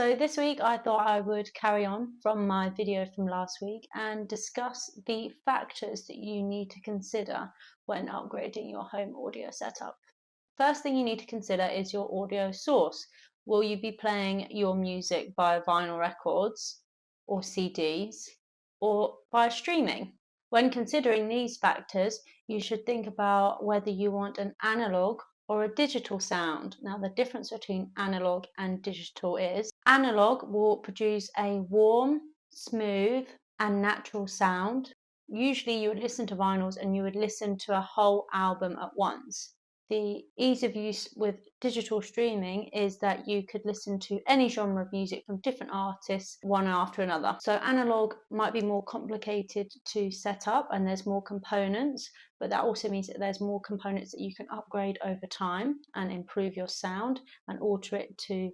So this week I thought I would carry on from my video from last week and discuss the factors that you need to consider when upgrading your home audio setup. First thing you need to consider is your audio source. Will you be playing your music via vinyl records or CDs or via streaming? When considering these factors, you should think about whether you want an analog or a digital sound. Now, the difference between analog and digital is analog will produce a warm, smooth, and natural sound. Usually, you would listen to vinyls and you would listen to a whole album at once. The ease of use with digital streaming is that you could listen to any genre of music from different artists one after another. So analog might be more complicated to set up and there's more components, but that also means that there's more components that you can upgrade over time and improve your sound and alter it to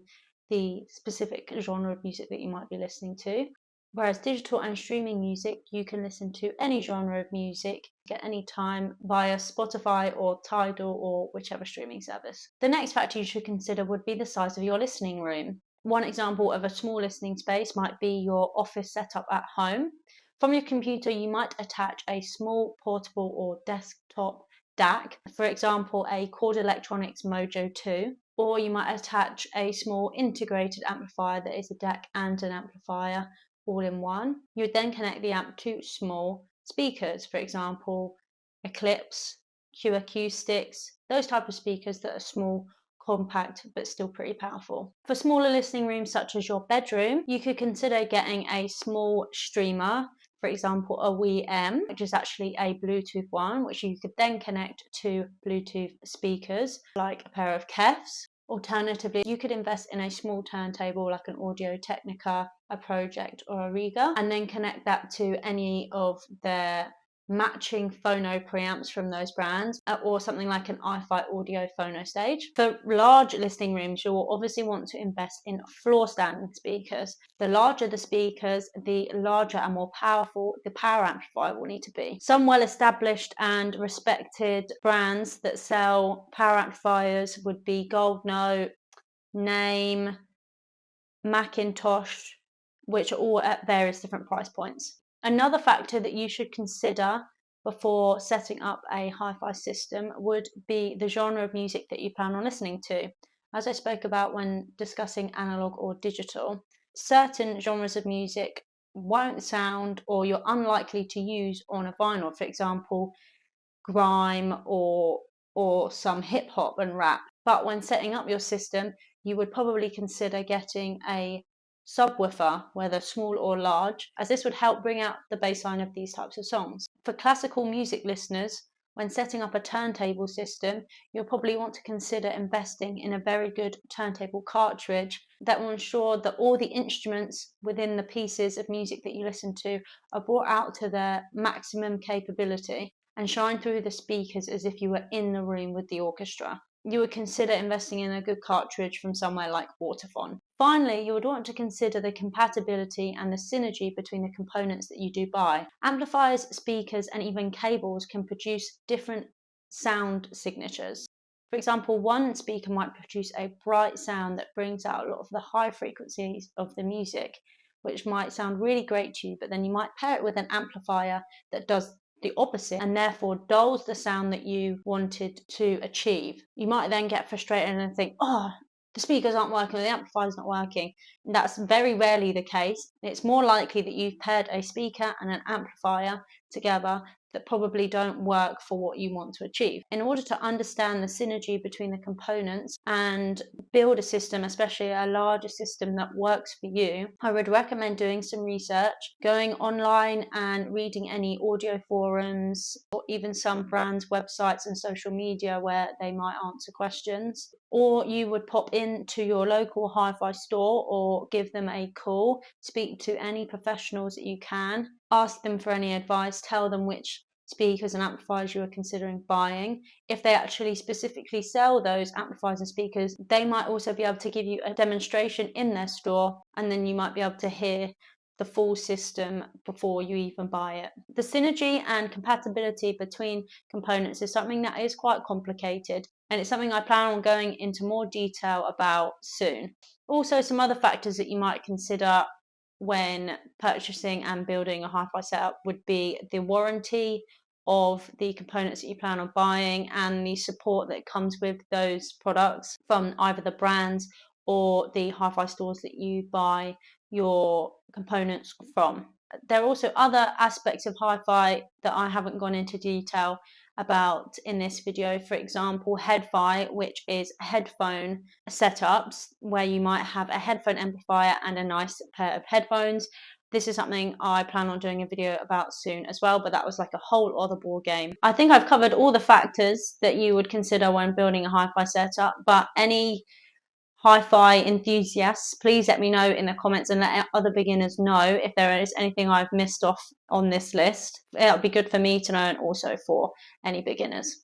the specific genre of music that you might be listening to. Whereas digital and streaming music, you can listen to any genre of music at any time via Spotify or Tidal or whichever streaming service. The next factor you should consider would be the size of your listening room. One example of a small listening space might be your office setup at home. From your computer, you might attach a small portable or desktop DAC, for example, a Chord Electronics Mojo 2, or you might attach a small integrated amplifier that is a DAC and an amplifier all in one. You would then connect the amp to small speakers, for example, Eclipse, Q Acoustics, those type of speakers that are small, compact, but still pretty powerful. For smaller listening rooms such as your bedroom, you could consider getting a small streamer, for example, a WeM, which is actually a Bluetooth one, which you could then connect to Bluetooth speakers, like a pair of Kefs. Alternatively, you could invest in a small turntable like an Audio-Technica, a pro-ject or a Riga, and then connect that to any of their matching phono preamps from those brands, or something like an hifi audio phono stage. For large listening rooms, you'll obviously want to invest in floor standing speakers. The larger the speakers, the larger and more powerful the power amplifier will need to be. Some well-established and respected brands that sell power amplifiers would be Gold Note, Name, Macintosh, which are all at various different price points. Another factor that you should consider before setting up a hi-fi system would be the genre of music that you plan on listening to. As I spoke about when discussing analog or digital, certain genres of music won't sound, or you're unlikely to use on a vinyl, for example, grime or some hip hop and rap. But when setting up your system, you would probably consider getting a subwoofer, whether small or large, as this would help bring out the bassline of these types of songs. For classical music listeners, when setting up a turntable system, you'll probably want to consider investing in a very good turntable cartridge that will ensure that all the instruments within the pieces of music that you listen to are brought out to their maximum capability and shine through the speakers as if you were in the room with the orchestra. You would consider investing in a good cartridge from somewhere like Waterphone. Finally, you would want to consider the compatibility and the synergy between the components that you do buy. Amplifiers, speakers, and even cables can produce different sound signatures. For example, one speaker might produce a bright sound that brings out a lot of the high frequencies of the music, which might sound really great to you, but then you might pair it with an amplifier that does the opposite and therefore dulls the sound that you wanted to achieve. You might then get frustrated and think, oh, the speakers aren't working, or the amplifier's not working. And that's very rarely the case. It's more likely that you've paired a speaker and an amplifier together that probably don't work for what you want to achieve. In order to understand the synergy between the components and build a system, especially a larger system that works for you, I would recommend doing some research, going online and reading any audio forums or even some brands' websites and social media where they might answer questions. Or you would pop into your local hi-fi store or give them a call, speak to any professionals that you can, ask them for any advice, tell them which speakers and amplifiers you are considering buying. If they actually specifically sell those amplifiers and speakers, they might also be able to give you a demonstration in their store, and then you might be able to hear the full system before you even buy it. The synergy and compatibility between components is something that is quite complicated, and it's something I plan on going into more detail about soon. Also, some other factors that you might consider when purchasing and building a hi-fi setup would be the warranty of the components that you plan on buying and the support that comes with those products from either the brands or the hi-fi stores that you buy your components from. There are also other aspects of hi-fi that I haven't gone into detail about in this video. For example, hifi, which is headphone setups where you might have a headphone amplifier and a nice pair of headphones. This is something I plan on doing a video about soon as well, but that was like a whole other ball game. I think I've covered all the factors that you would consider when building a hi-fi setup, but any hi-fi enthusiasts, please let me know in the comments and let other beginners know if there is anything I've missed off on this list. It'll be good for me to know and also for any beginners.